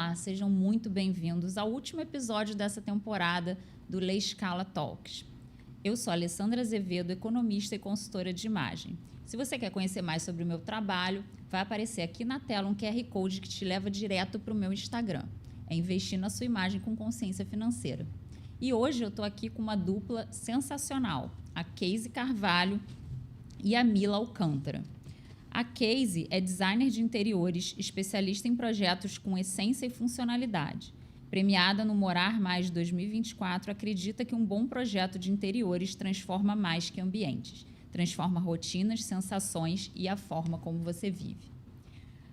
Olá, sejam muito bem-vindos ao último episódio dessa temporada do Lei Scala Talks. Eu sou a Alessandra Azevedo, economista e consultora de imagem. Se você quer conhecer mais sobre o meu trabalho, vai aparecer aqui na tela um QR Code que te leva direto para o meu Instagram. É investir na sua imagem com consciência financeira. E hoje eu estou aqui com uma dupla sensacional, a Casey Carvalho e a Mila Alcântara. A Casey é designer de interiores, especialista em projetos com essência e funcionalidade. Premiada no Morar Mais 2024, acredita que um bom projeto de interiores transforma mais que ambientes. Transforma rotinas, sensações e a forma como você vive.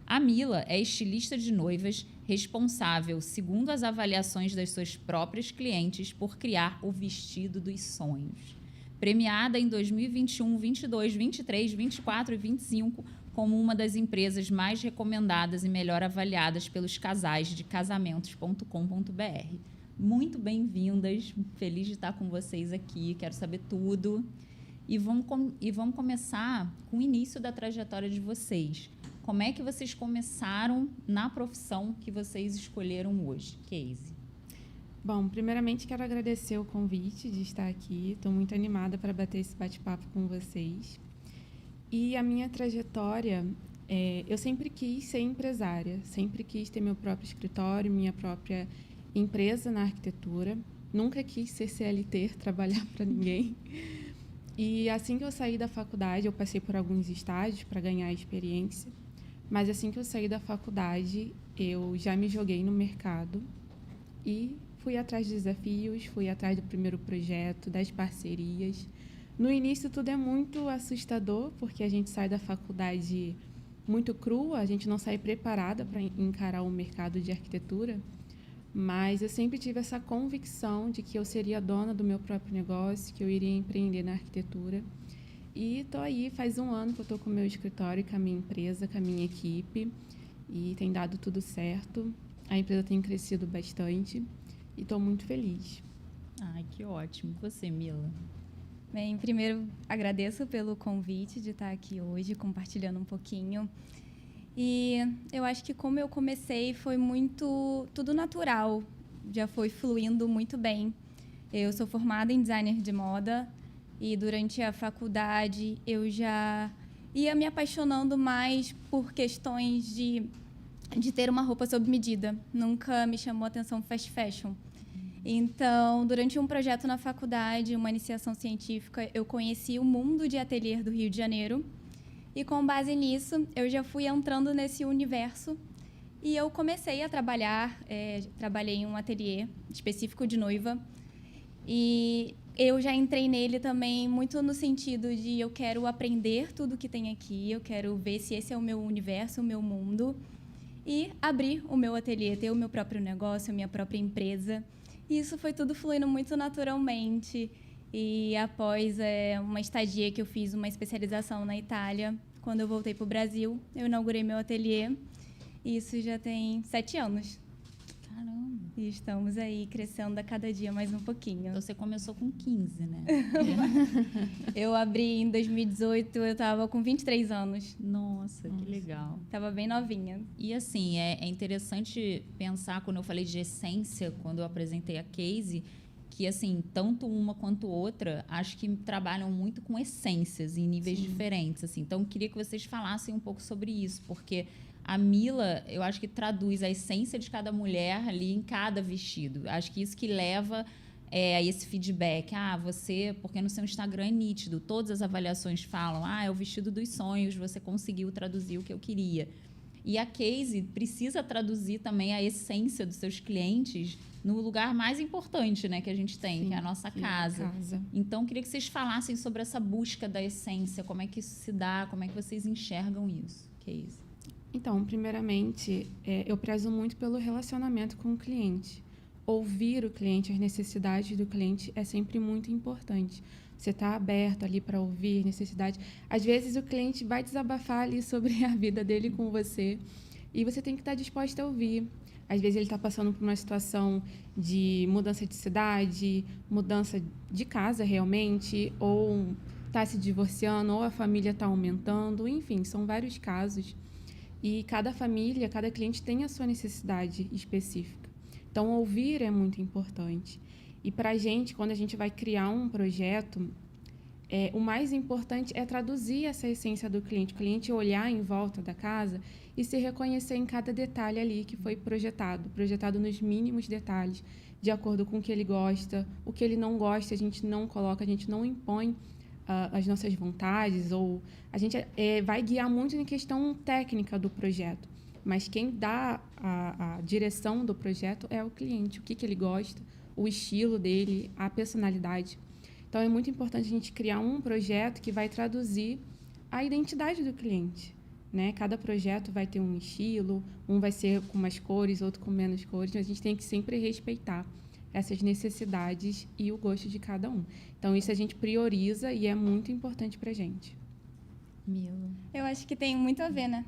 A Mila é estilista de noivas, responsável, segundo as avaliações das suas próprias clientes, por criar o vestido dos sonhos. Premiada em 2021, 22, 23, 24 e 25 como uma das empresas mais recomendadas e melhor avaliadas pelos casais de casamentos.com.br. Muito bem-vindas, feliz de estar com vocês aqui, quero saber tudo. E vamos começar com o início da trajetória de vocês. Como é que vocês começaram na profissão que vocês escolheram hoje, Casey? Bom, primeiramente quero agradecer o convite de estar aqui. Estou muito animada para bater esse bate-papo com vocês. E a minha trajetória, eu sempre quis ser empresária, sempre quis ter meu próprio escritório, minha própria empresa na arquitetura. Nunca quis ser CLT, trabalhar para ninguém. E assim que eu saí da faculdade, eu passei por alguns estágios para ganhar experiência. Mas assim que eu saí da faculdade, eu já me joguei no mercado e fui atrás de desafios, fui atrás do primeiro projeto, das parcerias. No início, tudo é muito assustador, porque a gente sai da faculdade muito crua, a gente não sai preparada para encarar o mercado de arquitetura, mas eu sempre tive essa convicção de que eu seria dona do meu próprio negócio, que eu iria empreender na arquitetura. E estou aí, faz um ano que eu estou com o meu escritório, com a minha empresa, com a minha equipe, e tem dado tudo certo. A empresa tem crescido bastante e estou muito feliz. Ai, que ótimo. E você, Mila? Bem, primeiro agradeço pelo convite de estar aqui hoje, compartilhando um pouquinho. E eu acho que como eu comecei foi tudo natural, já foi fluindo muito bem. Eu sou formada em designer de moda e durante a faculdade eu já ia me apaixonando mais por questões de ter uma roupa sob medida. Nunca me chamou a atenção fast fashion. Então, durante um projeto na faculdade, uma iniciação científica, eu conheci o mundo de ateliê do Rio de Janeiro. E com base nisso, eu já fui entrando nesse universo e eu comecei a trabalhar. Trabalhei em um ateliê específico de noiva. E eu já entrei nele também muito no sentido de eu quero aprender tudo que tem aqui, eu quero ver se esse é o meu universo, o meu mundo. E abrir o meu ateliê, ter o meu próprio negócio, a minha própria empresa. E isso foi tudo fluindo muito naturalmente. E após uma estadia que eu fiz, uma especialização na Itália, quando eu voltei para o Brasil, eu inaugurei meu ateliê. E isso já tem 7 anos. Caramba! E estamos aí crescendo a cada dia mais um pouquinho. Então, você começou com 15, né? Eu abri em 2018, eu estava com 23 anos. Nossa, que legal. Estava bem novinha. E assim, é interessante pensar, quando eu falei de essência, quando eu apresentei a Casey, que assim, tanto uma quanto outra, acho que trabalham muito com essências em níveis diferentes. Assim. Então, eu queria que vocês falassem um pouco sobre isso, porque a Mila, eu acho que traduz a essência de cada mulher ali em cada vestido. Acho que isso que leva a esse feedback. Porque no seu Instagram é nítido, todas as avaliações falam, é o vestido dos sonhos, você conseguiu traduzir o que eu queria. E a Casey precisa traduzir também a essência dos seus clientes no lugar mais importante, né, que a gente tem, que é a nossa casa. Então, queria que vocês falassem sobre essa busca da essência, como é que isso se dá, como é que vocês enxergam isso, Casey. Então, primeiramente, eu prezo muito pelo relacionamento com o cliente. Ouvir o cliente, as necessidades do cliente é sempre muito importante. Você está aberto ali para ouvir necessidades. Às vezes, o cliente vai desabafar ali sobre a vida dele com você e você tem que estar disposta a ouvir. Às vezes, ele está passando por uma situação de mudança de cidade, mudança de casa, realmente, ou está se divorciando, ou a família está aumentando. Enfim, são vários casos. E cada família, cada cliente tem a sua necessidade específica. Então, ouvir é muito importante. E para a gente, quando a gente vai criar um projeto, o mais importante é traduzir essa essência do cliente. O cliente olhar em volta da casa e se reconhecer em cada detalhe ali que foi projetado nos mínimos detalhes, de acordo com o que ele gosta, o que ele não gosta, a gente não coloca, a gente não impõe as nossas vontades, ou a gente vai guiar muito na questão técnica do projeto, mas quem dá a direção do projeto é o cliente, o que ele gosta, o estilo dele, a personalidade. Então, é muito importante a gente criar um projeto que vai traduzir a identidade do cliente, né? Cada projeto vai ter um estilo, um vai ser com mais cores, outro com menos cores, mas a gente tem que sempre respeitar essas necessidades e o gosto de cada um. Então, isso a gente prioriza e é muito importante para a gente. Eu acho que tem muito a ver, né?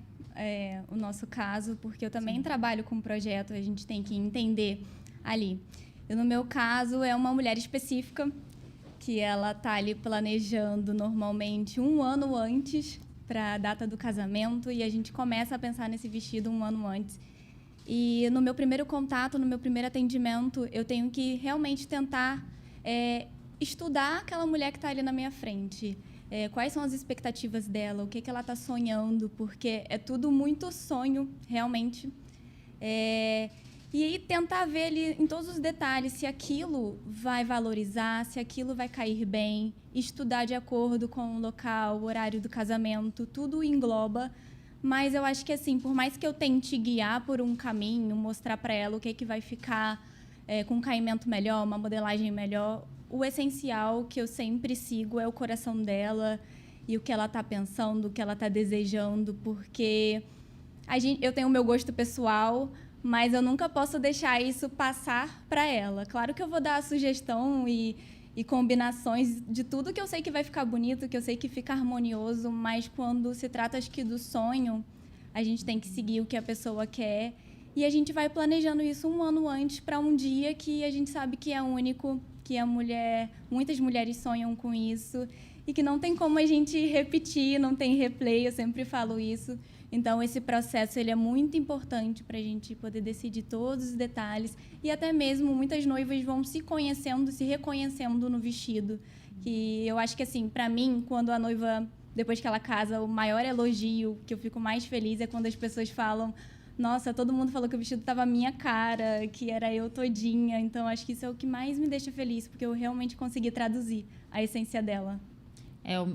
O nosso caso, porque eu também trabalho com projeto, a gente tem que entender ali. No meu caso, é uma mulher específica, que ela está ali planejando normalmente 1 ano antes para a data do casamento, e a gente começa a pensar nesse vestido 1 ano antes. E no meu primeiro contato, no meu primeiro atendimento, eu tenho que realmente tentar estudar aquela mulher que está ali na minha frente. Quais são as expectativas dela, o que ela está sonhando, porque é tudo muito sonho, realmente. E aí tentar ver ali em todos os detalhes se aquilo vai valorizar, se aquilo vai cair bem, estudar de acordo com o local, o horário do casamento, tudo engloba. Mas eu acho que, assim, por mais que eu tente guiar por um caminho, mostrar para ela o que vai ficar com um caimento melhor, uma modelagem melhor, o essencial que eu sempre sigo é o coração dela e o que ela está pensando, o que ela está desejando, porque eu tenho o meu gosto pessoal, mas eu nunca posso deixar isso passar para ela. Claro que eu vou dar a sugestão e combinações de tudo que eu sei que vai ficar bonito, que eu sei que fica harmonioso, mas quando se trata, acho que, do sonho, a gente tem que seguir o que a pessoa quer e a gente vai planejando isso 1 ano antes para um dia que a gente sabe que é único, que muitas mulheres sonham com isso e que não tem como a gente repetir, não tem replay, eu sempre falo isso. Então, esse processo ele é muito importante para a gente poder decidir todos os detalhes. E até mesmo muitas noivas vão se conhecendo, se reconhecendo no vestido. Que eu acho que, assim, para mim, quando a noiva, depois que ela casa, o maior elogio, que eu fico mais feliz, é quando as pessoas falam: nossa, todo mundo falou que o vestido estava a minha cara, que era eu todinha. Então, acho que isso é o que mais me deixa feliz, porque eu realmente consegui traduzir a essência dela.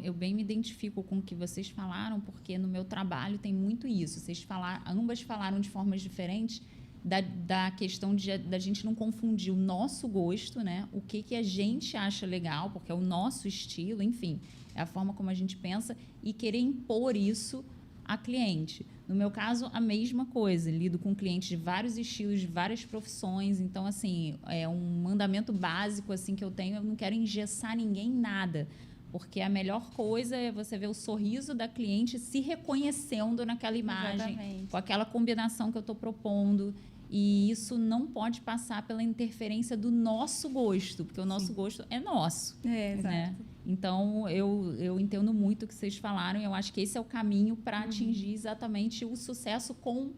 Eu bem me identifico com o que vocês falaram, porque no meu trabalho tem muito isso. Ambas falaram de formas diferentes da questão da gente não confundir o nosso gosto, né? O que a gente acha legal, porque é o nosso estilo, enfim, é a forma como a gente pensa, e querer impor isso a cliente. No meu caso, a mesma coisa. Lido com clientes de vários estilos, de várias profissões. Então, assim, é um mandamento básico assim, que eu tenho. Eu não quero engessar ninguém em nada. Porque a melhor coisa é você ver o sorriso da cliente se reconhecendo naquela imagem, Exatamente. com aquela combinação que eu estou propondo. E isso não pode passar pela interferência do nosso gosto, porque o nosso gosto é nosso. Né? Então, eu entendo muito o que vocês falaram e eu acho que esse é o caminho para atingir exatamente o sucesso com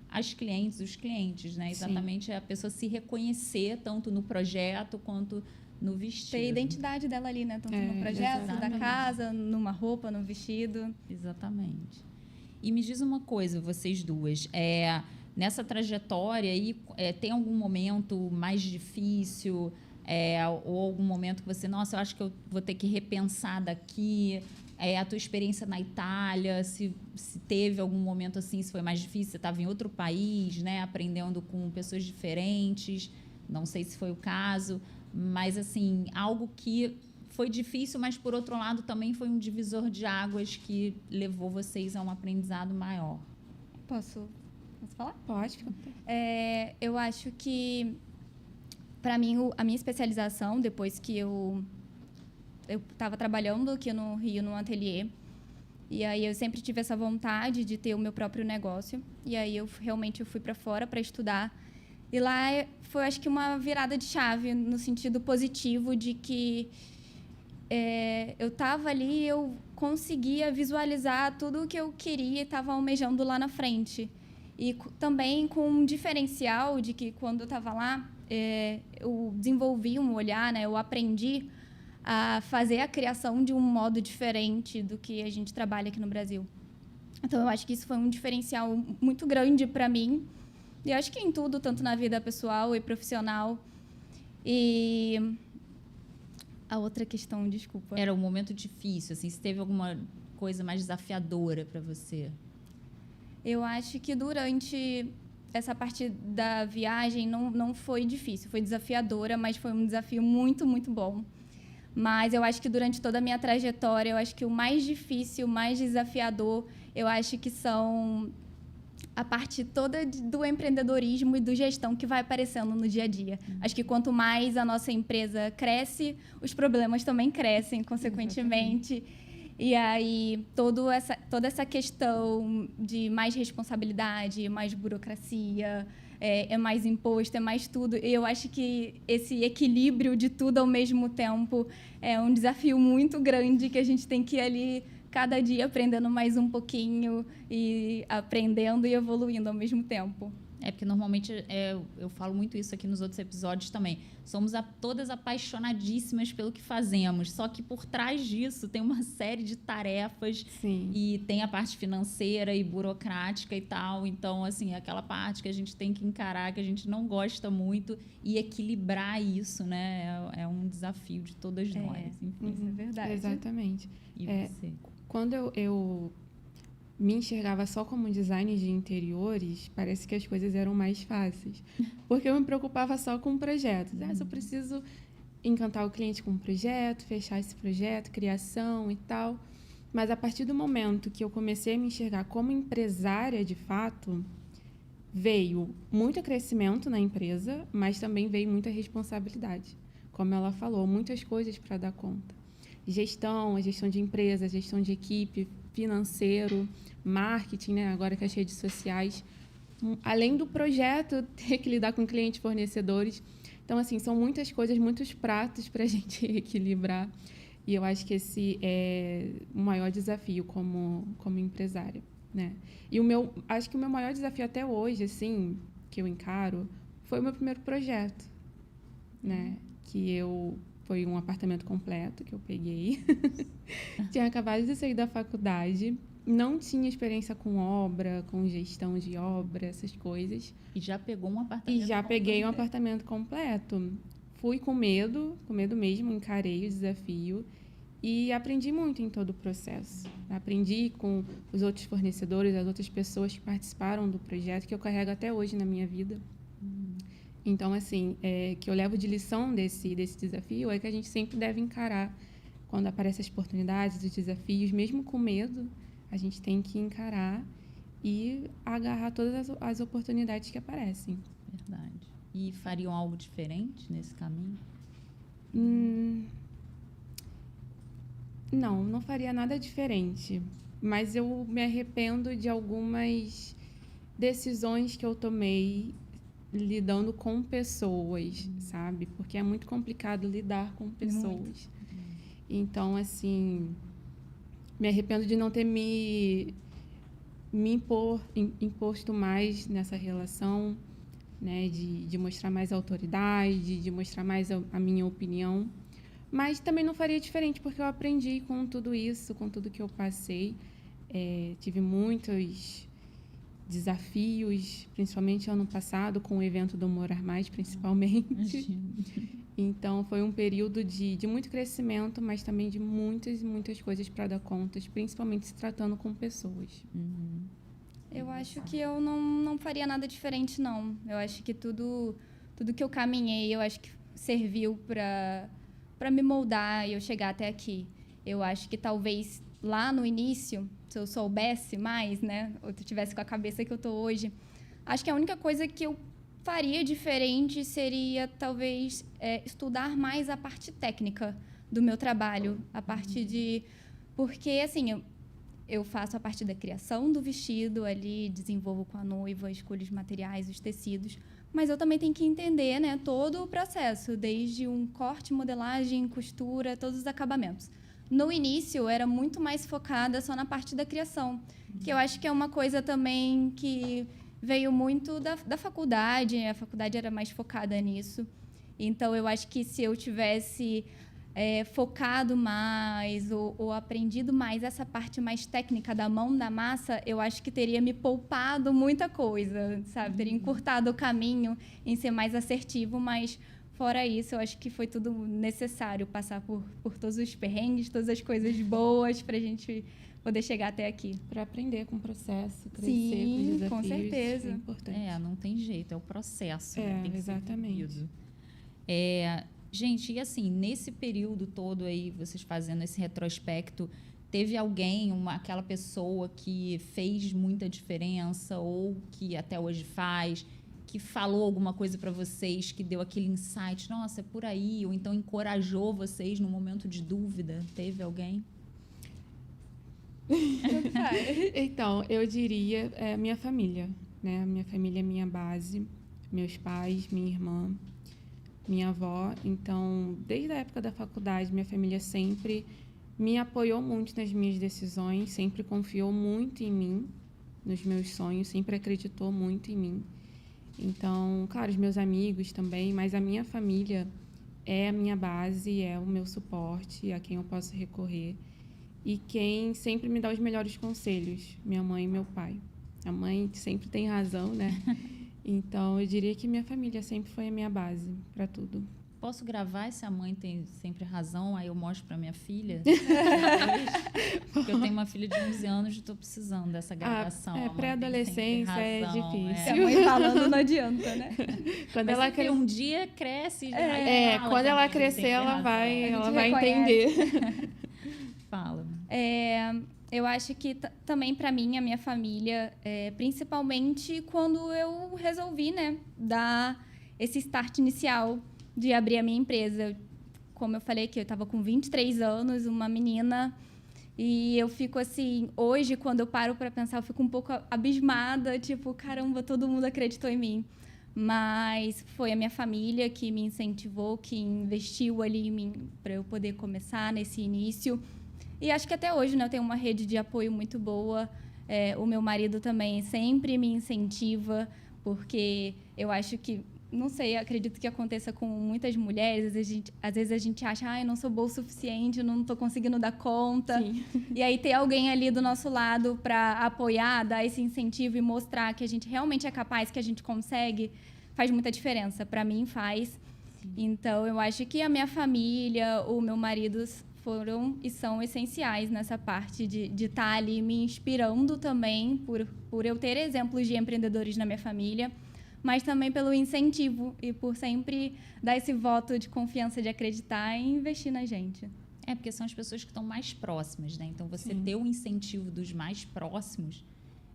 as clientes, os clientes. Né? Exatamente a pessoa se reconhecer tanto no projeto quanto no vestido. Ter a identidade dela ali, né? Tanto no projeto, da casa, numa roupa, no vestido. Exatamente. E me diz uma coisa, vocês duas. Nessa trajetória aí, tem algum momento mais difícil? Ou algum momento que você... Nossa, eu acho que eu vou ter que repensar daqui. A tua experiência na Itália, se teve algum momento assim, se foi mais difícil, você estava em outro país, né? Aprendendo com pessoas diferentes. Não sei se foi o caso... Mas, assim, algo que foi difícil, mas, por outro lado, também foi um divisor de águas que levou vocês a um aprendizado maior. Posso falar? Pode. Eu acho que, para mim, a minha especialização, depois que eu estava trabalhando aqui no Rio, num ateliê, e aí eu sempre tive essa vontade de ter o meu próprio negócio, e aí eu realmente fui para fora para estudar. E lá foi, acho que, uma virada de chave, no sentido positivo de que eu estava ali, eu conseguia visualizar tudo o que eu queria e estava almejando lá na frente. E também com um diferencial de que, quando eu estava lá, eu desenvolvi um olhar, né? Eu aprendi a fazer a criação de um modo diferente do que a gente trabalha aqui no Brasil. Então, eu acho que isso foi um diferencial muito grande para mim. E eu acho que em tudo, tanto na vida pessoal e profissional. E a outra questão, desculpa. Era um momento difícil, assim, se teve alguma coisa mais desafiadora para você? Eu acho que durante essa parte da viagem não foi difícil, foi desafiadora, mas foi um desafio muito, muito bom. Mas eu acho que durante toda a minha trajetória, eu acho que o mais difícil, o mais desafiador, eu acho que são a parte toda do empreendedorismo e do gestão que vai aparecendo no dia a dia. Acho que quanto mais a nossa empresa cresce, os problemas também crescem, consequentemente. Exatamente. E aí, toda essa questão de mais responsabilidade, mais burocracia, é mais imposto, é mais tudo. E eu acho que esse equilíbrio de tudo ao mesmo tempo é um desafio muito grande que a gente tem que ir ali cada dia aprendendo mais um pouquinho e aprendendo e evoluindo ao mesmo tempo. Porque normalmente eu falo muito isso aqui nos outros episódios também. Somos todas apaixonadíssimas pelo que fazemos, só que por trás disso tem uma série de tarefas. Sim. E tem a parte financeira e burocrática e tal. Então, assim, aquela parte que a gente tem que encarar, que a gente não gosta muito, e equilibrar isso, né? É um desafio de todas nós. Enfim. Isso é verdade. Exatamente. E você? Quando eu me enxergava só como designer de interiores, parece que as coisas eram mais fáceis. Porque eu me preocupava só com projetos. Se eu preciso encantar o cliente com um projeto, fechar esse projeto, criação e tal. Mas a partir do momento que eu comecei a me enxergar como empresária, de fato, veio muito crescimento na empresa, mas também veio muita responsabilidade. Como ela falou, muitas coisas para dar conta. A gestão de empresa, gestão de equipe, financeiro, marketing, né? Agora com as redes sociais. Além do projeto, ter que lidar com clientes, fornecedores. Então, assim, são muitas coisas, muitos pratos para a gente equilibrar. E eu acho que esse é o maior desafio como empresária, né? E acho que o meu maior desafio até hoje, assim, que eu encaro, foi o meu primeiro projeto, né? Foi um apartamento completo que eu peguei. Tinha acabado de sair da faculdade, não tinha experiência com obra, com gestão de obra, essas coisas. E já pegou um apartamento E já peguei um apartamento completo. Fui com medo mesmo, encarei o desafio e aprendi muito em todo o processo. Aprendi com os outros fornecedores, as outras pessoas que participaram do projeto, que eu carrego até hoje na minha vida. Então, assim, que eu levo de lição desse desafio é que a gente sempre deve encarar quando aparecem as oportunidades, os desafios, mesmo com medo, a gente tem que encarar e agarrar todas as oportunidades que aparecem. Verdade. E fariam algo diferente nesse caminho? Não faria nada diferente. Mas eu me arrependo de algumas decisões que eu tomei lidando com pessoas, sabe? Porque é muito complicado lidar com pessoas. Então, assim, me arrependo de não ter me imposto mais nessa relação, né? De mostrar mais autoridade, de mostrar mais a minha opinião. Mas também não faria diferente, porque eu aprendi com tudo isso, com tudo que eu passei. Tive muitos desafios, principalmente ano passado, com o evento do Morar Mais, principalmente. Então, foi um período de muito crescimento, mas também de muitas coisas para dar conta, principalmente se tratando com pessoas. Eu acho que eu não faria nada diferente, não. Eu acho que tudo que eu caminhei, eu acho que serviu para me moldar e eu chegar até aqui. Eu acho que talvez lá no início, se eu soubesse mais, né, ou se eu tivesse com a cabeça que eu tô hoje, acho que a única coisa que eu faria diferente seria talvez estudar mais a parte técnica do meu trabalho, a parte de... Porque, assim, eu faço a parte da criação do vestido ali, desenvolvo com a noiva, escolho os materiais, os tecidos, mas eu também tenho que entender, né, todo o processo, desde um corte, modelagem, costura, todos os acabamentos. no início, era muito mais focada só na parte da criação, que eu acho que é uma coisa também que veio muito da faculdade, a faculdade era mais focada nisso. Então, eu acho que se eu tivesse focado mais ou aprendido mais essa parte mais técnica da mão da massa, eu acho que teria me poupado muita coisa, sabe? Teria encurtado o caminho em ser mais assertivo, mas fora isso, eu acho que foi tudo necessário passar por todos os perrengues, todas as coisas boas para a gente poder chegar até aqui. Para aprender com o processo, crescer Sim, com os desafios. com certeza. É importante. Não tem jeito, é o processo. Né? Tem que exatamente. ser vivido. Gente, e assim, nesse período todo aí, vocês fazendo esse retrospecto, teve alguém, aquela pessoa que fez muita diferença ou que até hoje faz, que falou alguma coisa para vocês, que deu aquele insight, nossa, é por aí, ou então encorajou vocês no momento de dúvida? Teve alguém? Então, eu diria minha família, né? Minha família é minha base, meus pais, minha irmã, minha avó. Então, desde a época da faculdade, minha família sempre me apoiou muito nas minhas decisões, sempre confiou muito em mim, nos meus sonhos, sempre acreditou muito em mim. Então, claro, os meus amigos também, mas a minha família é a minha base, é o meu suporte, a quem eu posso recorrer. E quem sempre me dá os melhores conselhos, minha mãe e meu pai. A mãe sempre tem razão, né? Então, eu diria que minha família sempre foi a minha base para tudo. Posso gravar se a mãe tem sempre razão? Aí eu mostro para minha filha? Porque eu tenho uma filha de 11 anos e estou precisando dessa gravação. Pré-adolescência é difícil. A mãe falando não adianta, né? Quando ela um dia cresce... quando ela crescer, ela vai entender. Fala. Eu acho que também para mim, a minha família, principalmente quando eu resolvi, né, dar esse start inicial de abrir a minha empresa. Como eu falei que eu estava com 23 anos, uma menina, e eu fico assim, hoje, quando eu paro para pensar, eu fico um pouco abismada, tipo, caramba, todo mundo acreditou em mim. Mas foi a minha família que me incentivou, que investiu ali em mim para eu poder começar nesse início. E acho que até hoje, né, eu tenho uma rede de apoio muito boa. O meu marido também sempre me incentiva, porque eu acho que, não sei, acredito que aconteça com muitas mulheres. Às vezes a gente acha, eu não sou boa o suficiente, eu não estou conseguindo dar conta. Sim. E aí ter alguém ali do nosso lado para apoiar, dar esse incentivo e mostrar que a gente realmente é capaz, que a gente consegue, faz muita diferença. Para mim, faz. Então, eu acho que a minha família, o meu marido foram e são essenciais nessa parte de estar ali me inspirando também, por eu ter exemplos de empreendedores na minha família, mas também pelo incentivo e por sempre dar esse voto de confiança, de acreditar e investir na gente. Porque são as pessoas que estão mais próximas, né? Então, você Sim. ter o incentivo dos mais próximos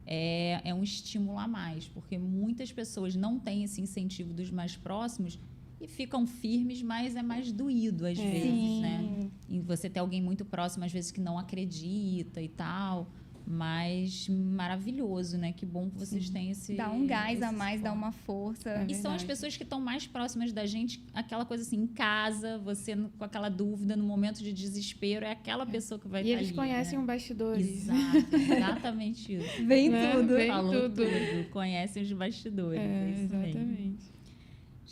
é um estímulo a mais, porque muitas pessoas não têm esse incentivo dos mais próximos e ficam firmes, mas é mais doído às vezes, Sim. né? E você ter alguém muito próximo, às vezes, que não acredita e tal, mas maravilhoso, né? Que bom que vocês têm esse... Dá um gás esse a mais, suporte. dá uma força. E são as pessoas que estão mais próximas da gente, aquela coisa assim, em casa, você com aquela dúvida, no momento de desespero, é aquela pessoa que vai estar ali. E eles conhecem né? os bastidores. Exato, exatamente isso. Vem Né? tudo. Vem Falou tudo. tudo. Conhecem os bastidores. Isso mesmo. Exatamente.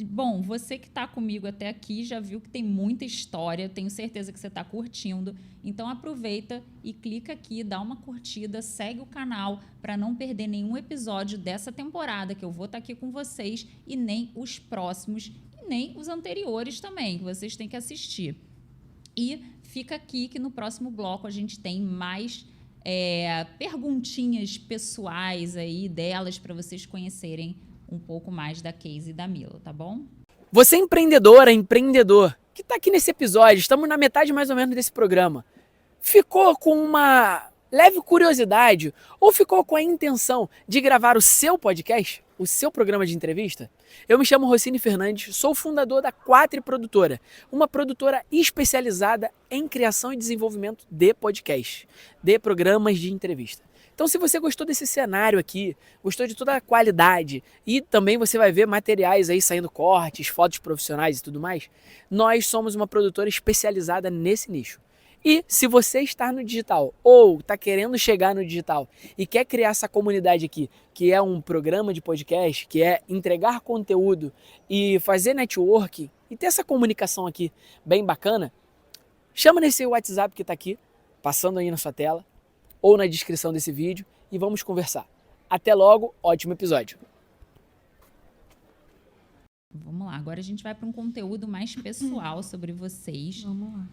Bom, você que está comigo até aqui já viu que tem muita história, tenho certeza que você está curtindo. Então aproveita e clica aqui, dá uma curtida, segue o canal para não perder nenhum episódio dessa temporada que eu vou estar aqui com vocês e nem os próximos e nem os anteriores também, que vocês têm que assistir. E fica aqui que no próximo bloco a gente tem mais perguntinhas pessoais aí delas para vocês conhecerem um pouco mais da Casey e da Mila, tá bom? Você é empreendedora, empreendedor, que está aqui nesse episódio, estamos na metade mais ou menos desse programa, ficou com uma leve curiosidade ou ficou com a intenção de gravar o seu podcast, o seu programa de entrevista? Eu me chamo Rossini Fernandes, sou fundador da Quatro Produtora, uma produtora especializada em criação e desenvolvimento de podcast, de programas de entrevista. Então, se você gostou desse cenário aqui, gostou de toda a qualidade e também você vai ver materiais aí saindo cortes, fotos profissionais e tudo mais, nós somos uma produtora especializada nesse nicho. E se você está no digital ou está querendo chegar no digital e quer criar essa comunidade aqui, que é um programa de podcast, que é entregar conteúdo e fazer networking e ter essa comunicação aqui bem bacana, chama nesse WhatsApp que está aqui, passando aí na sua tela ou na descrição desse vídeo e vamos conversar. Até logo, ótimo episódio. Vamos lá, agora a gente vai para um conteúdo mais pessoal sobre vocês. Vamos lá.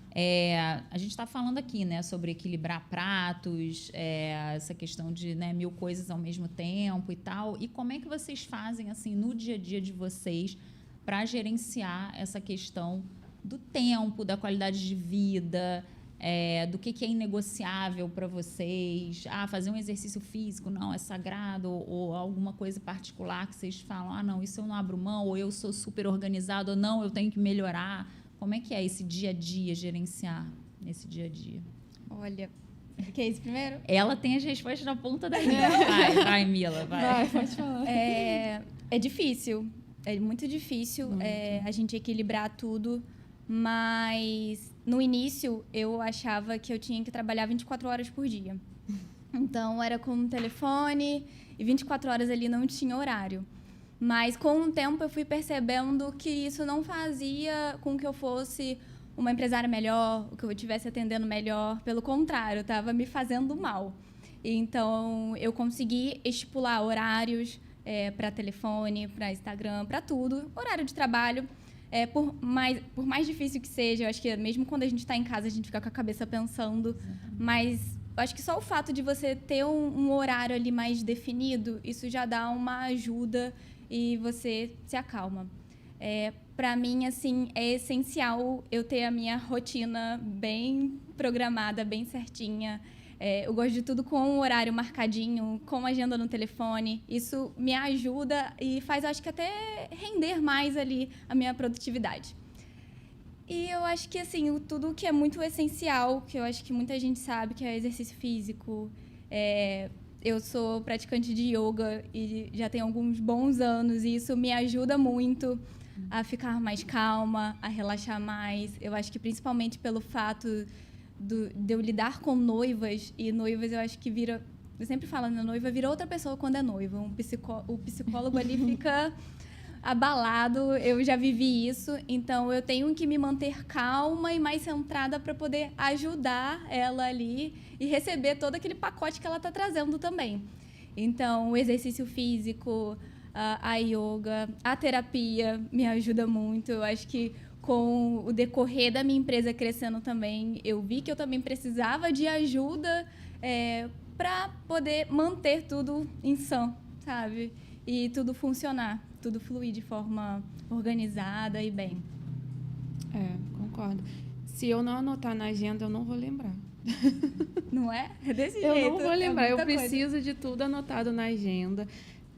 A gente está falando aqui, né, sobre equilibrar pratos, essa questão de, né, 1000 coisas ao mesmo tempo e tal. E como é que vocês fazem, assim, no dia a dia de vocês para gerenciar essa questão do tempo, da qualidade de vida, do que é inegociável para vocês? Fazer um exercício físico, não, é sagrado, ou alguma coisa particular que vocês falam, não, isso eu não abro mão, ou eu sou super organizado, ou não, eu tenho que melhorar. Como é que é esse dia a dia, gerenciar esse dia a dia? Olha, quer isso primeiro? Ela tem as respostas na ponta da língua. Vai, Mila, vai. Pode falar. É difícil, é muito difícil a gente equilibrar tudo, mas no início eu achava que eu tinha que trabalhar 24 horas por dia. Então era com o telefone e 24 horas ali não tinha horário. Mas com o tempo eu fui percebendo que isso não fazia com que eu fosse uma empresária melhor, que eu estivesse atendendo melhor. Pelo contrário, estava me fazendo mal. Então eu consegui estipular horários para telefone, para Instagram, para tudo. Horário de trabalho. Por mais difícil que seja, eu acho que mesmo quando a gente está em casa, a gente fica com a cabeça pensando. Mas eu acho que só o fato de você ter um horário ali mais definido, isso já dá uma ajuda e você se acalma. Para mim, assim, é essencial eu ter a minha rotina bem programada, bem certinha. Eu gosto de tudo com o horário marcadinho, com agenda no telefone. Isso me ajuda e faz, eu acho que até render mais ali a minha produtividade. E eu acho que, assim, tudo que é muito essencial, que eu acho que muita gente sabe, que é exercício físico. Eu sou praticante de yoga e já tenho alguns bons anos e isso me ajuda muito a ficar mais calma, a relaxar mais. Eu acho que principalmente pelo fato de eu lidar com noivas, e noivas eu acho que vira... Eu sempre falo, né, noiva vira outra pessoa quando é noiva. O psicólogo ali fica abalado, eu já vivi isso, então eu tenho que me manter calma e mais centrada para poder ajudar ela ali e receber todo aquele pacote que ela está trazendo também. Então, o exercício físico, a yoga, a terapia me ajuda muito. Eu acho que com o decorrer da minha empresa crescendo também, eu vi que eu também precisava de ajuda para poder manter tudo em sã, sabe? E tudo funcionar, tudo fluir de forma organizada e bem. Concordo. Se eu não anotar na agenda, eu não vou lembrar. Não é? É desse jeito. Eu não vou lembrar, eu muita coisa. preciso de tudo anotado na agenda.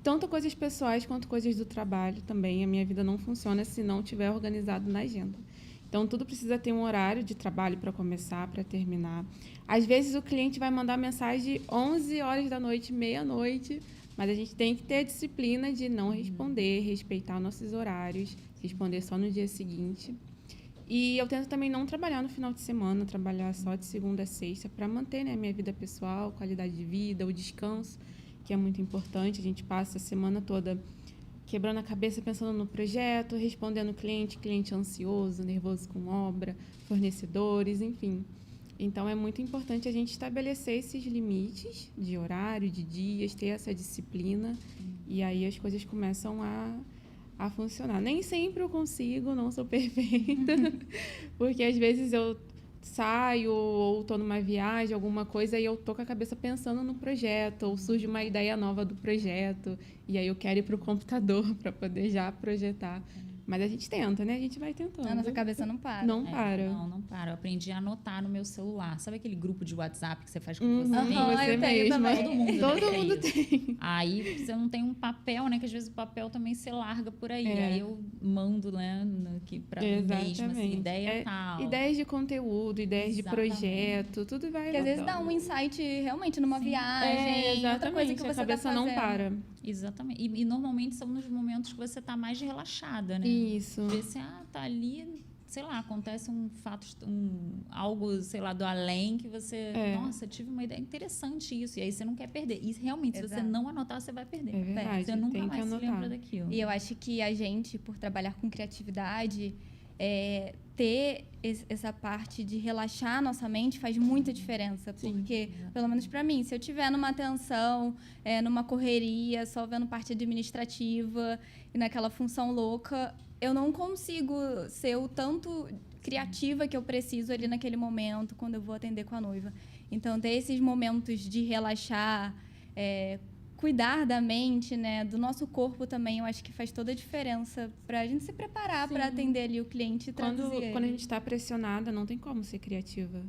Tanto coisas pessoais quanto coisas do trabalho também. A minha vida não funciona se não tiver organizado na agenda. Então, tudo precisa ter um horário de trabalho para começar, para terminar. Às vezes, o cliente vai mandar mensagem 11 horas da noite, meia-noite, mas a gente tem que ter a disciplina de não responder, respeitar nossos horários, responder só no dia seguinte. E eu tento também não trabalhar no final de semana, trabalhar só de segunda a sexta, para manter, né, a minha vida pessoal, qualidade de vida, o descanso, que é muito importante. A gente passa a semana toda quebrando a cabeça, pensando no projeto, respondendo cliente ansioso, nervoso com obra, fornecedores, enfim. Então, é muito importante a gente estabelecer esses limites de horário, de dias, ter essa disciplina, e aí as coisas começam a funcionar. Nem sempre eu consigo, não sou perfeita, porque às vezes eu saio ou estou numa viagem, alguma coisa, e eu estou com a cabeça pensando no projeto, ou surge uma ideia nova do projeto, e aí eu quero ir para o computador para poder já projetar. Mas a gente tenta, né? A gente vai tentando. A nossa cabeça não para. Não para. Não para. Eu aprendi a anotar no meu celular. Sabe aquele grupo de WhatsApp que você faz com você Você mesmo? mesmo. Todo mundo tem. tem. Aí você não tem um papel, né? Que às vezes o papel também se larga por aí. Aí eu mando, né? Aqui pra mim mesma, assim, ideia tal. Ideias de conteúdo, ideias Exatamente. de projeto, tudo vai. Porque às vezes dá um insight realmente numa viagem, outra coisa que a você cabeça tá não fazendo. para. Exatamente. E normalmente são nos momentos que você tá mais relaxada, né? Isso. Ver se, tá ali, sei lá, acontece um fato, algo, sei lá, do além que você... Nossa, tive uma ideia interessante isso. E aí você não quer perder. E realmente, se você não anotar, você vai perder. É verdade, você nunca tem que mais se anotar. lembra daquilo. E eu acho que a gente, por trabalhar com criatividade, ter essa parte de relaxar a nossa mente faz muita diferença. Porque, pelo menos para mim, se eu estiver numa tensão, numa correria, só vendo parte administrativa e naquela função louca, eu não consigo ser o tanto criativa que eu preciso ali naquele momento, quando eu vou atender com a noiva. Então, ter esses momentos de relaxar, cuidar da mente, né, do nosso corpo também, eu acho que faz toda a diferença para a gente se preparar para atender ali o cliente e traduzir ele. Quando a gente está pressionada, não tem como ser criativa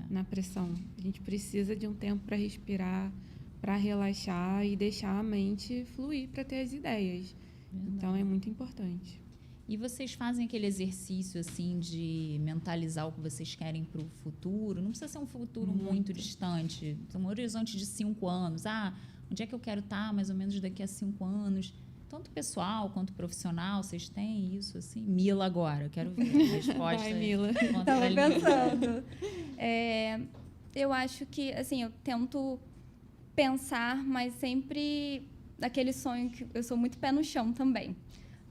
na pressão. A gente precisa de um tempo para respirar, para relaxar e deixar a mente fluir para ter as ideias. Então, é muito importante. E vocês fazem aquele exercício, assim, de mentalizar o que vocês querem para o futuro? Não precisa ser um futuro muito distante. Um horizonte de 5 anos. Onde é que eu quero estar mais ou menos daqui a 5 anos? Tanto pessoal quanto profissional, vocês têm isso, assim? Mila agora, eu quero ver a resposta. Vai, Mila. Estava pensando. Eu acho que, assim, eu tento pensar, mas sempre daquele sonho que eu sou muito pé no chão também.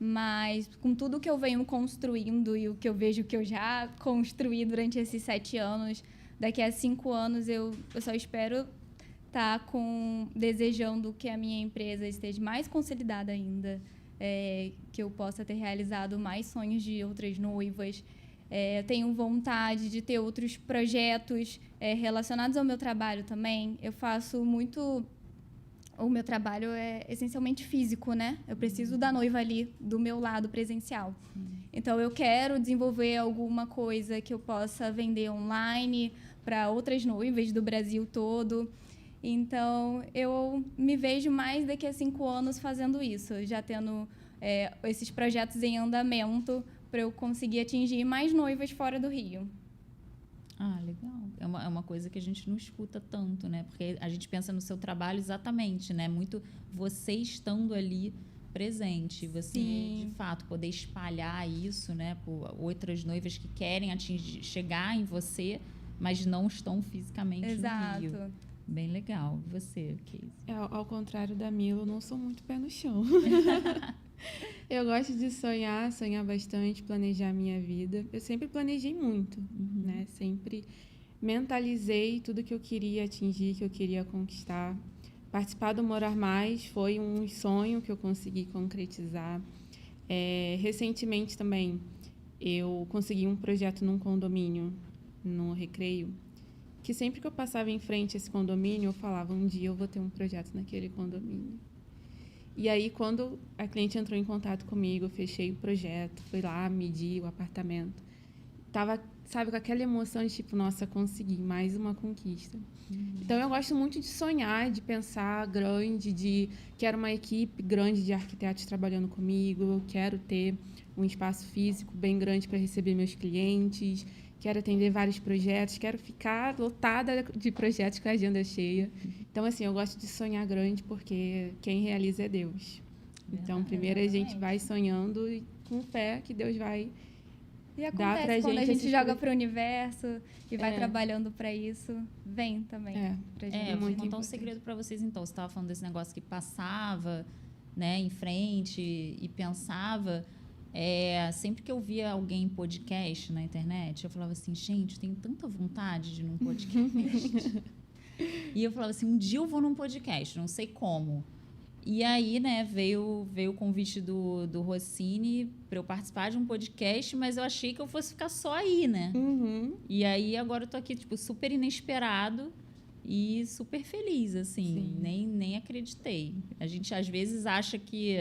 Mas com tudo que eu venho construindo e o que eu vejo que eu já construí durante esses 7 anos, daqui a 5 anos eu só espero estar desejando que a minha empresa esteja mais consolidada ainda, que eu possa ter realizado mais sonhos de outras noivas. Tenho vontade de ter outros projetos relacionados ao meu trabalho também. Eu faço muito... O meu trabalho é essencialmente físico, né? Eu preciso da noiva ali, do meu lado presencial. Então, eu quero desenvolver alguma coisa que eu possa vender online para outras noivas do Brasil todo. Então, eu me vejo mais daqui a 5 anos fazendo isso, já tendo esses projetos em andamento para eu conseguir atingir mais noivas fora do Rio. Legal. É uma coisa que a gente não escuta tanto, né? Porque a gente pensa no seu trabalho exatamente, né? Muito você estando ali presente. Você, de fato, poder espalhar isso, né? Por outras noivas que querem chegar em você, mas não estão fisicamente no Rio. Bem legal. E você, Casey? Ao contrário da Mila, eu não sou muito pé no chão. Eu gosto de sonhar bastante, planejar a minha vida. Eu sempre planejei muito, né? Sempre mentalizei tudo que eu queria atingir, que eu queria conquistar. Participar do Morar Mais foi um sonho que eu consegui concretizar. Recentemente também, eu consegui um projeto num condomínio, no Recreio, que sempre que eu passava em frente a esse condomínio, eu falava, um dia eu vou ter um projeto naquele condomínio. E aí, quando a cliente entrou em contato comigo, eu fechei o projeto, fui lá, medi o apartamento. Tava, sabe, com aquela emoção de tipo, nossa, consegui mais uma conquista. Então, eu gosto muito de sonhar, de pensar grande, de quero uma equipe grande de arquitetos trabalhando comigo, eu quero ter um espaço físico bem grande para receber meus clientes, quero atender vários projetos, quero ficar lotada de projetos com a agenda cheia. Então, assim, eu gosto de sonhar grande porque quem realiza é Deus. Então, primeiro a gente vai sonhando e com fé que Deus vai dar pra gente. Quando a gente joga para o universo e vai trabalhando para isso, vem também. Pra gente. Eu vou contar um segredo para vocês, então. Você estava falando desse negócio que passava, né, em frente e pensava... sempre que eu via alguém em podcast na internet, eu falava assim, gente, eu tenho tanta vontade de ir num podcast. E eu falava assim, um dia eu vou num podcast, não sei como. E aí, né, veio o convite do Rossini para eu participar de um podcast, mas eu achei que eu fosse ficar só aí, né? E aí, agora eu tô aqui, tipo, super inesperado e super feliz, assim. Nem acreditei. A gente, às vezes, acha que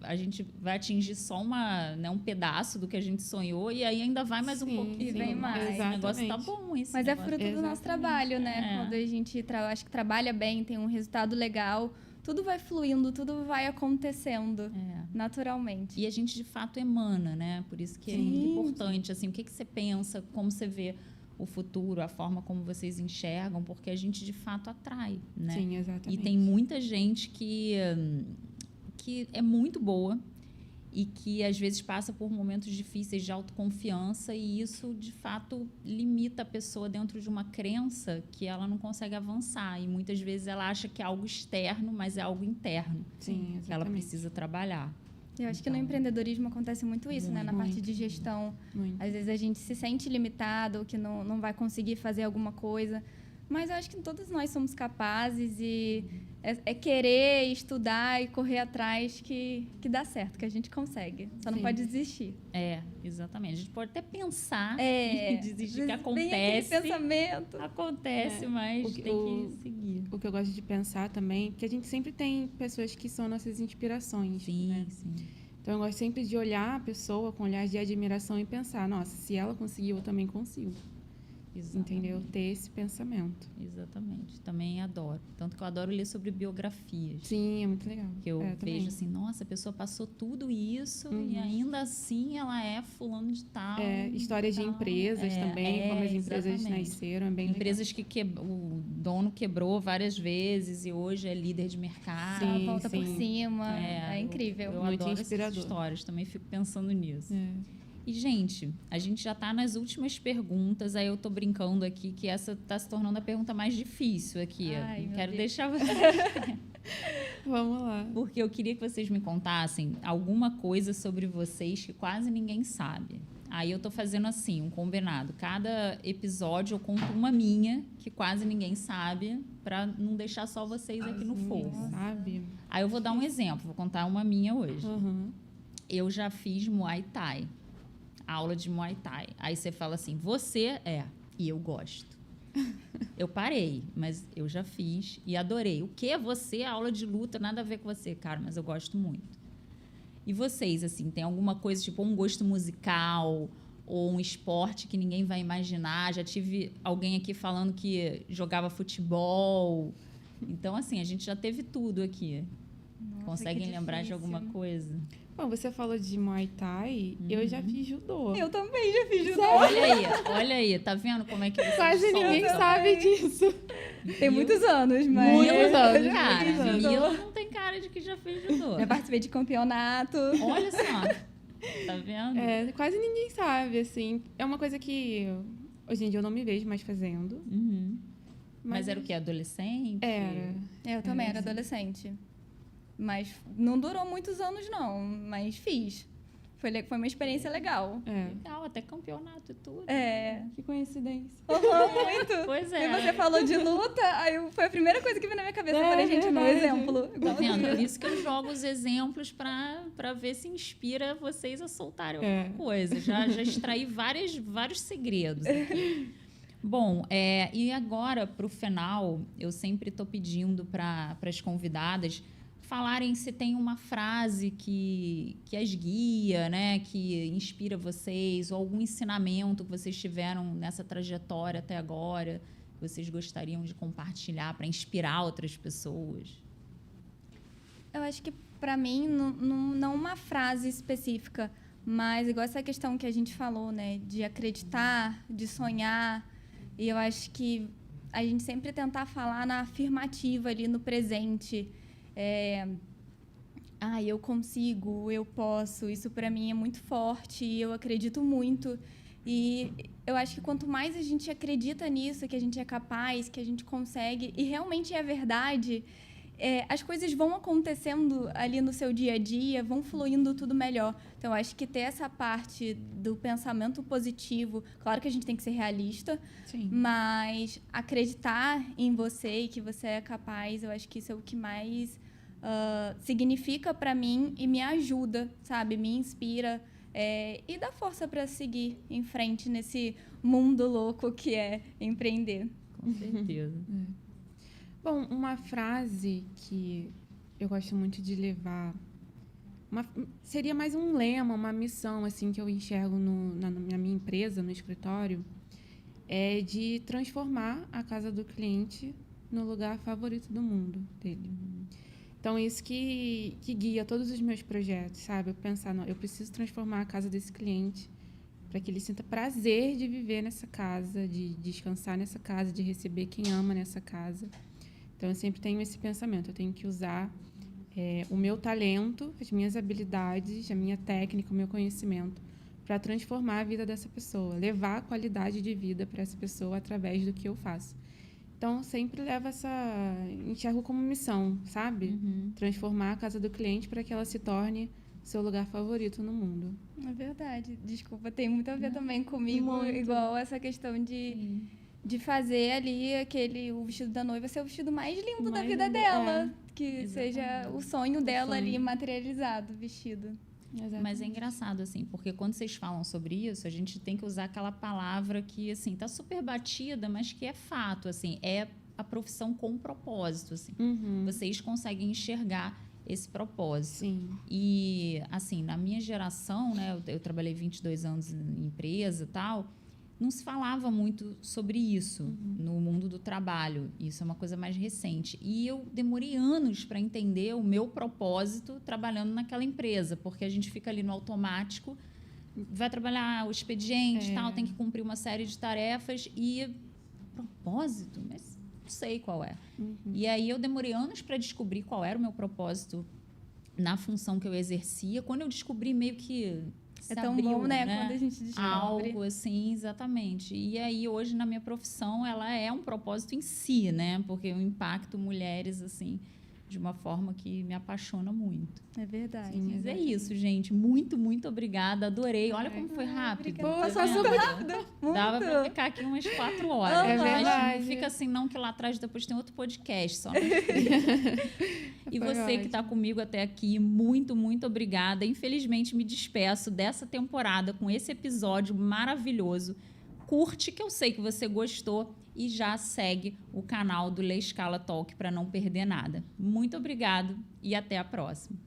a gente vai atingir só um pedaço do que a gente sonhou e aí ainda vai mais um pouquinho. E vem mais. O negócio tá bom, isso. Mas é fruto do nosso trabalho, né? Quando a gente acho que trabalha bem, tem um resultado legal, tudo vai fluindo, tudo vai acontecendo naturalmente. E a gente, de fato, emana, né? Por isso que é muito importante, assim, o que você pensa, como você vê o futuro, a forma como vocês enxergam, porque a gente, de fato, atrai, né? Sim, exatamente. E tem muita gente que é muito boa e que às vezes passa por momentos difíceis de autoconfiança e isso, de fato, limita a pessoa dentro de uma crença que ela não consegue avançar. E muitas vezes ela acha que é algo externo, mas é algo interno. Sim, Que ela exatamente. precisa trabalhar. Eu acho que no empreendedorismo acontece muito isso, né? Na parte de gestão. Muito. Às vezes a gente se sente limitado, que não vai conseguir fazer alguma coisa. Mas eu acho que todos nós somos capazes e é querer, estudar e correr atrás que dá certo, que a gente consegue. Só não Sim. pode desistir. Exatamente. A gente pode até pensar É, em desistir, que vem aquele acontece. pensamento. Acontece, mas tem que seguir. O que eu gosto de pensar também, que a gente sempre tem pessoas que são nossas inspirações. Sim, né? sim. Então, eu gosto sempre de olhar a pessoa com olhar de admiração e pensar, nossa, se ela conseguiu, eu também consigo. Exatamente. Entendeu? Ter esse pensamento. Exatamente. Também adoro. Tanto que eu adoro ler sobre biografias. Sim, é muito legal. Que eu também. vejo assim, nossa, a pessoa passou tudo isso e ainda assim ela é fulano de tal. Histórias de tal. empresas também, como as empresas exatamente. nasceram, é bem Empresas que o dono quebrou várias vezes e hoje é líder de mercado. Ela Sim, volta por sim. cima. É incrível. Eu Muito adoro inspirador. essas histórias, também fico pensando nisso. legal. E, gente, a gente já tá nas últimas perguntas, aí eu tô brincando aqui que essa tá se tornando a pergunta mais difícil aqui. Ai, Eu meu quero Deus. deixar você... Vamos lá. Porque eu queria que vocês me contassem alguma coisa sobre vocês que quase ninguém sabe. Aí eu tô fazendo assim, um combinado. Cada episódio eu conto uma minha, que quase ninguém sabe, pra não deixar só vocês aqui no Ninguém fogo. sabe? Aí eu vou dar um exemplo, vou contar uma minha hoje. Uhum. Eu já fiz Muay Thai, aula de Muay Thai. Aí você fala assim, você e eu gosto. Eu parei, mas eu já fiz e adorei. O que? Você, aula de luta, nada a ver com você, cara, mas eu gosto muito. E vocês, assim, tem alguma coisa, tipo um gosto musical ou um esporte que ninguém vai imaginar? Já tive alguém aqui falando que jogava futebol. Então, assim, a gente já teve tudo aqui. Nossa, Conseguem que lembrar de difícil. alguma coisa? Bom, você falou de Muay Thai, eu já fiz judô. Eu também já fiz judô. Olha aí, tá vendo como é que vocês Quase ninguém soltam? sabe disso. Tem muitos anos, mas... Muitos anos. Cara, Muitos anos. Mila não tem cara de que já fez judô. Já participei de campeonato. Olha só, tá vendo? Quase ninguém sabe, assim. É uma coisa que hoje em dia eu não me vejo mais fazendo. Uhum. Mas era o que? Adolescente? Era. Eu também era adolescente. Mas não durou muitos anos, não. Mas fiz. Foi uma experiência legal. Legal, até campeonato e tudo. Que coincidência. Muito. Pois E é. você falou de luta, aí foi a primeira coisa que veio na minha cabeça. Eu falei, gente, não, verdade. exemplo. Tá vendo? Por isso que eu jogo os exemplos pra ver se inspira vocês a soltarem alguma coisa. Já extraí vários segredos aqui. Bom, e agora, para o final, eu sempre estou pedindo para as convidadas falarem se tem uma frase que as guia, né, que inspira vocês, ou algum ensinamento que vocês tiveram nessa trajetória até agora, que vocês gostariam de compartilhar para inspirar outras pessoas. Eu acho que, para mim, não uma frase específica, mas igual essa questão que a gente falou, né, de acreditar, de sonhar. E eu acho que a gente sempre tentar falar na afirmativa ali, no presente. Eu consigo, eu posso. Isso para mim é muito forte e eu acredito muito. E eu acho que quanto mais a gente acredita nisso, que a gente é capaz, que a gente consegue, e realmente é verdade, as coisas vão acontecendo ali no seu dia a dia, vão fluindo tudo melhor. Então, eu acho que ter essa parte do pensamento positivo, claro que a gente tem que ser realista, Sim. mas acreditar em você e que você é capaz, eu acho que isso é o que mais significa para mim e me ajuda, sabe? Me inspira e dá força para seguir em frente nesse mundo louco que é empreender. Com certeza. Bom, uma frase que eu gosto muito de levar, seria mais um lema, uma missão assim que eu enxergo na minha empresa, no escritório, é de transformar a casa do cliente no lugar favorito do mundo dele. Então, isso que guia todos os meus projetos, sabe? Eu pensar, não, eu preciso transformar a casa desse cliente para que ele sinta prazer de viver nessa casa, de descansar nessa casa, de receber quem ama nessa casa. Então, eu sempre tenho esse pensamento. Eu tenho que usar o meu talento, as minhas habilidades, a minha técnica, o meu conhecimento para transformar a vida dessa pessoa, levar a qualidade de vida para essa pessoa através do que eu faço. Então, eu sempre levo enxergo como missão, sabe? Transformar a casa do cliente para que ela se torne seu lugar favorito no mundo. É verdade. Desculpa, tem muito a ver também comigo, muito. igual essa questão de fazer ali o vestido da noiva ser o vestido mais lindo da vida dela. Que seja o sonho dela ali materializado, o vestido. Exatamente. Mas é engraçado, assim, porque quando vocês falam sobre isso, a gente tem que usar aquela palavra que, assim, tá super batida, mas que é fato, assim, é a profissão com propósito, assim. Vocês conseguem enxergar esse propósito. Sim. E, assim, na minha geração, né, eu trabalhei 22 anos em empresa e tal, não se falava muito sobre isso no mundo do trabalho. Isso é uma coisa mais recente. E eu demorei anos para entender o meu propósito trabalhando naquela empresa, porque a gente fica ali no automático, vai trabalhar o expediente, tal, tem que cumprir uma série de tarefas e propósito, mas não sei qual é. E aí eu demorei anos para descobrir qual era o meu propósito na função que eu exercia. Quando eu descobri, meio que É tão bom, né? Quando a gente descobre. Algo assim, exatamente. E aí, hoje, na minha profissão, ela é um propósito em si, né? Porque eu impacto mulheres, assim, de uma forma que me apaixona muito. É verdade. Sim, Mas é isso, gente. Muito, muito obrigada. Adorei. Olha como foi rápido. Obrigada. Pô, só super rápido. Dava pra ficar aqui umas 4 horas. É Mas verdade. não fica assim, não, que lá atrás depois tem outro podcast só. E Foi você que está comigo até aqui, muito, muito obrigada. Infelizmente, me despeço dessa temporada com esse episódio maravilhoso. Curte, que eu sei que você gostou, e já segue o canal do Le Scala Talk para não perder nada. Muito obrigado e até a próxima.